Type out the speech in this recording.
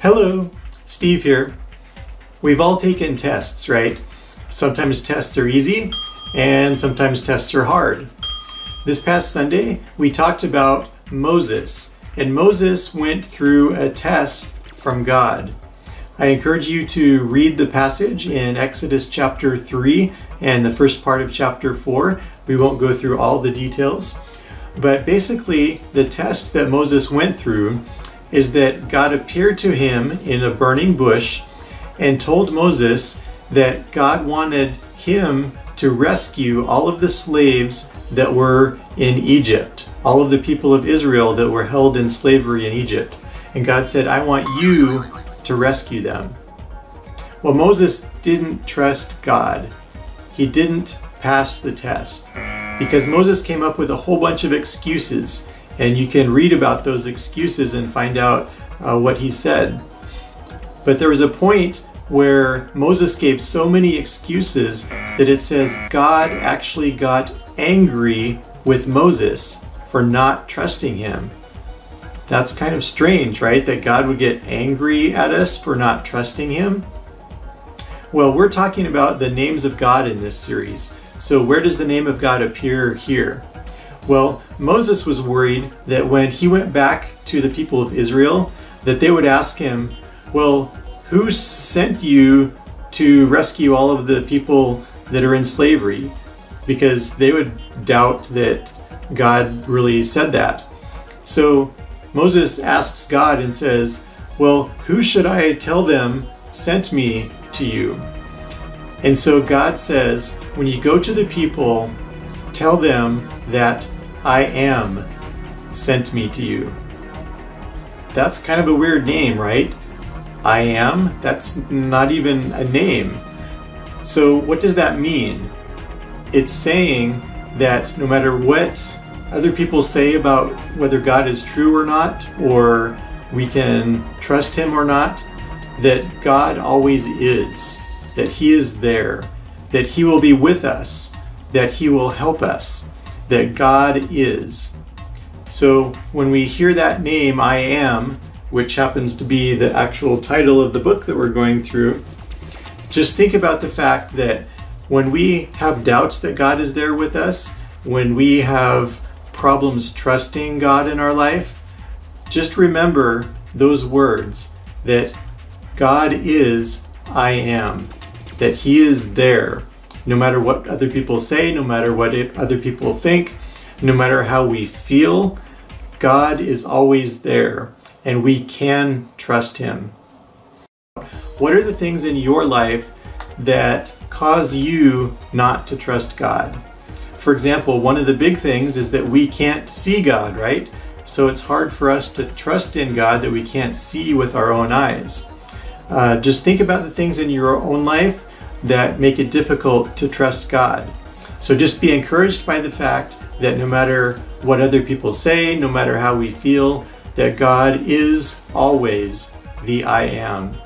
Hello, Steve here. We've all taken tests, right? Sometimes tests are easy and sometimes tests are hard. This past Sunday, we talked about Moses, and Moses went through a test from God. I encourage you to read the passage in Exodus chapter 3 and the first part of chapter 4. We won't go through all the details, but basically the test that Moses went through is that God appeared to him in a burning bush and told Moses that God wanted him to rescue all of the slaves that were in Egypt, all of the people of Israel that were held in slavery in Egypt. And God said, I want you to rescue them. Well, Moses didn't trust God. He didn't pass the test because Moses came up with a whole bunch of excuses. And you can read about those excuses and find out what he said. But there was a point where Moses gave so many excuses that it says God actually got angry with Moses for not trusting him. That's kind of strange, right? That God would get angry at us for not trusting him. Well, we're talking about the names of God in this series. So where does the name of God appear here? Well, Moses was worried that when he went back to the people of Israel, that they would ask him, well, who sent you to rescue all of the people that are in slavery? Because they would doubt that God really said that. So Moses asks God and says, well, who should I tell them sent me to you? And so God says, when you go to the people, tell them that I am sent me to you. That's kind of a weird name, right? I am? That's not even a name. So what does that mean? It's saying that no matter what other people say about whether God is true or not, or we can trust him or not, that God always is, that he is there, that he will be with us, that he will help us, that God is. So when we hear that name, I am, which happens to be the actual title of the book that we're going through, just think about the fact that when we have doubts that God is there with us, when we have problems trusting God in our life, just remember those words, that God is I am, that he is there. No matter what other people say, no matter what other people think, no matter how we feel, God is always there and we can trust him. What are the things in your life that cause you not to trust God? For example, one of the big things is that we can't see God, right? So it's hard for us to trust in God that we can't see with our own eyes. Just think about the things in your own life that make it difficult to trust God. So just be encouraged by the fact that no matter what other people say, no matter how we feel, that God is always the I am.